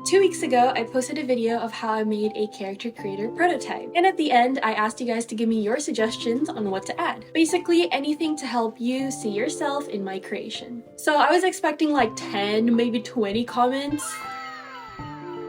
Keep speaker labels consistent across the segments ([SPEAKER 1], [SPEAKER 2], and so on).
[SPEAKER 1] 2 weeks ago, I posted a video of how I made a character creator prototype. And at the end, I asked you guys to give me your suggestions on what to add. Basically, anything to help you see yourself in my creation. So I was expecting like 10, maybe 20 comments.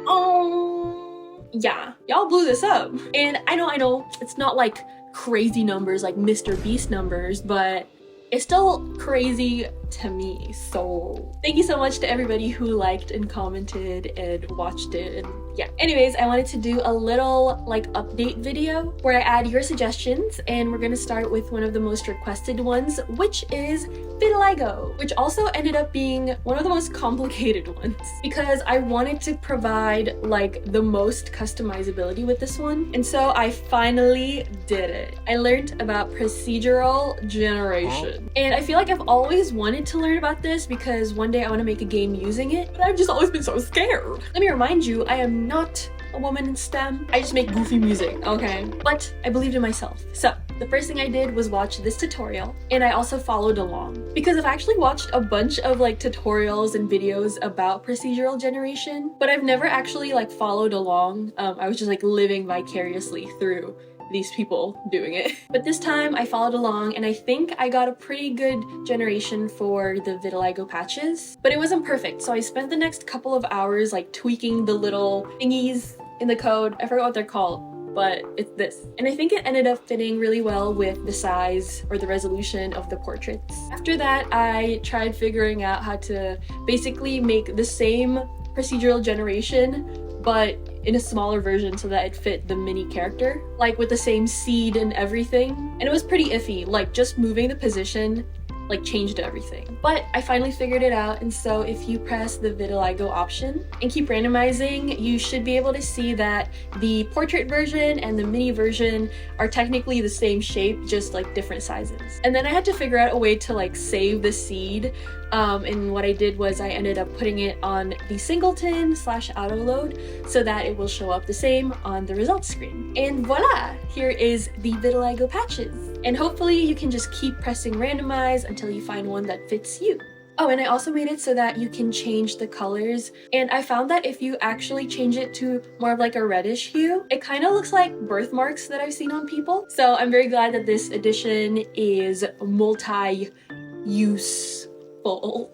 [SPEAKER 1] Oh, yeah, y'all blew this up. And I know, it's not like crazy numbers like Mr. Beast numbers, but it's still crazy to me. So thank you so much to everybody who liked and commented and watched it, and yeah. Anyways, I wanted to do a little like update video where I add your suggestions, and we're gonna start with one of the most requested ones, which is vitiligo, which also ended up being one of the most complicated ones because I wanted to provide like the most customizability with this one, and so I finally did it. I learned about procedural generation, and I feel like I've always wanted to learn about this because one day I want to make a game using it, but I've just always been so scared. Let me remind you, I am not a woman in STEM. I just make goofy music, okay? But I believed in myself. So the first thing I did was watch this tutorial, and I also followed along because I've actually watched a bunch of like tutorials and videos about procedural generation, but I've never actually like followed along. I was just like living vicariously through these people doing it. But this time I followed along, and I think I got a pretty good generation for the vitiligo patches, but it wasn't perfect. So I spent the next couple of hours like tweaking the little thingies in the code. I forgot what they're called, but it's this. And I think it ended up fitting really well with the size or the resolution of the portraits. After that, I tried figuring out how to basically make the same procedural generation but in a smaller version so that it fit the mini character, like with the same seed and everything. And it was pretty iffy, like just moving the position like changed everything. But I finally figured it out, and so if you press the vitiligo option and keep randomizing, you should be able to see that the portrait version and the mini version are technically the same shape, just like different sizes. And then I had to figure out a way to like save the seed, and what I did was I ended up putting it on the singleton/auto load so that it will show up the same on the results screen. And voila! Here is the vitiligo patches. And hopefully you can just keep pressing randomize until you find one that fits you. Oh, and I also made it so that you can change the colors, and I found that if you actually change it to more of like a reddish hue, it kind of looks like birthmarks that I've seen on people. So I'm very glad that this edition is multi-useful.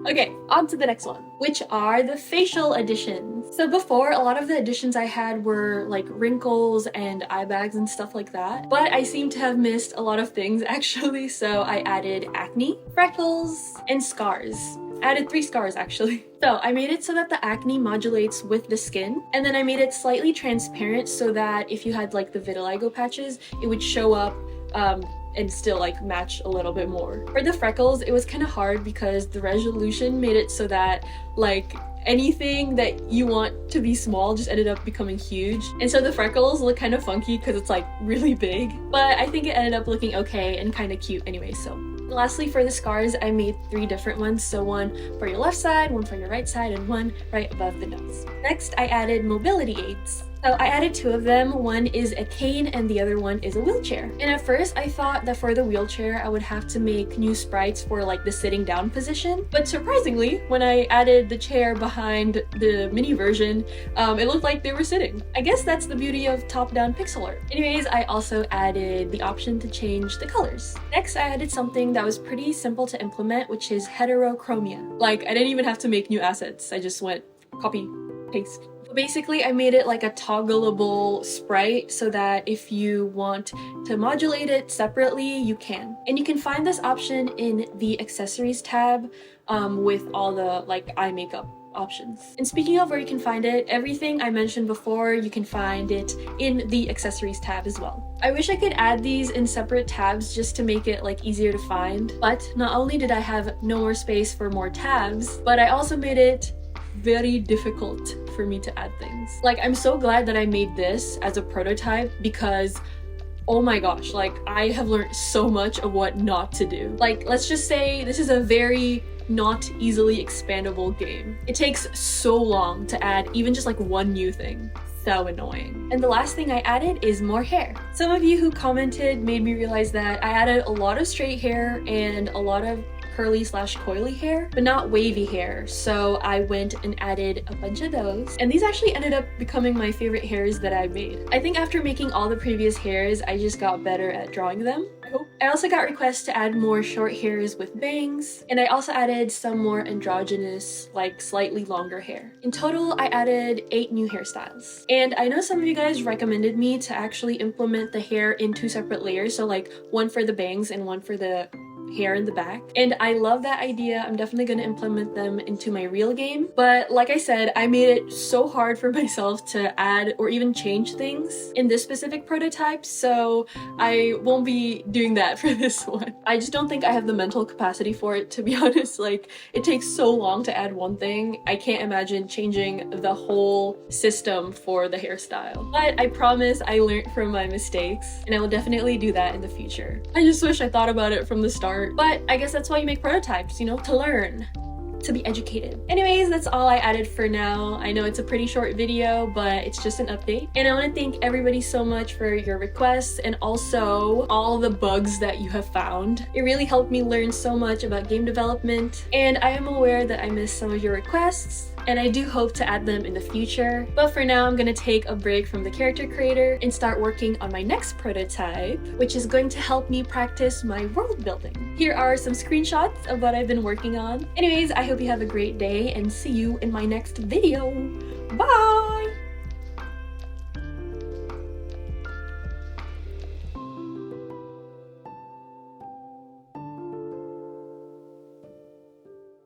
[SPEAKER 1] Okay, on to the next one, which are the facial additions. So before, a lot of the additions I had were like wrinkles and eye bags and stuff like that, but I seem to have missed a lot of things actually, so I added acne, freckles, and scars. I added 3 scars actually. So I made it so that the acne modulates with the skin, and then I made it slightly transparent so that if you had like the vitiligo patches, it would show up and still like match a little bit more. For the freckles, it was kind of hard because the resolution made it so that like anything that you want to be small just ended up becoming huge. And so the freckles look kind of funky because it's like really big, but I think it ended up looking okay and kind of cute anyway. So lastly, for the scars, I made 3 different ones. So one for your left side, one for your right side, and one right above the nose. Next, I added mobility aids. So I added 2 of them. One is a cane and the other one is a wheelchair. And at first I thought that for the wheelchair I would have to make new sprites for like the sitting down position, but surprisingly when I added the chair behind the mini version, it looked like they were sitting. I guess that's the beauty of top-down pixel art. Anyways, I also added the option to change the colors. Next, I added something that was pretty simple to implement, which is heterochromia. Like, I didn't even have to make new assets. I just went copy, paste. Basically, I made it like a toggleable sprite so that if you want to modulate it separately, you can. And you can find this option in the accessories tab with all the like eye makeup options. And speaking of where you can find it, everything I mentioned before, you can find it in the accessories tab as well. I wish I could add these in separate tabs just to make it like easier to find, but not only did I have no more space for more tabs, but I also made it very difficult for me to add things. Like, I'm so glad that I made this as a prototype because oh my gosh, like I have learned so much of what not to do. Like, let's just say this is a very not easily expandable game. It takes so long to add even just like one new thing. So annoying. And the last thing I added is more hair. Some of you who commented made me realize that I added a lot of straight hair and a lot of curly slash coily hair, but not wavy hair. So I went and added a bunch of those. And these actually ended up becoming my favorite hairs that I made. I think after making all the previous hairs, I just got better at drawing them. I also got requests to add more short hairs with bangs, and I also added some more androgynous, like slightly longer hair. In total, I added 8 new hairstyles. And I know some of you guys recommended me to actually implement the hair in 2 separate layers, so like one for the bangs and one for the hair in the back, and I love that idea. I'm definitely going to implement them into my real game, but like I said, I made it so hard for myself to add or even change things in this specific prototype, so I won't be doing that for this one. I just don't think I have the mental capacity for it, to be honest. Like, it takes so long to add one thing. I can't imagine changing the whole system for the hairstyle, but I promise I learned from my mistakes, and I will definitely do that in the future. I just wish I thought about it from the start. But I guess that's why you make prototypes, you know, to learn, to be educated. Anyways, that's all I added for now. I know it's a pretty short video, but it's just an update. And I want to thank everybody so much for your requests and also all the bugs that you have found. It really helped me learn so much about game development, and I am aware that I missed some of your requests, and I do hope to add them in the future. But for now, I'm gonna take a break from the character creator and start working on my next prototype, which is going to help me practice my world building. Here are some screenshots of what I've been working on. Anyways, I hope you have a great day and see you in my next video. Bye!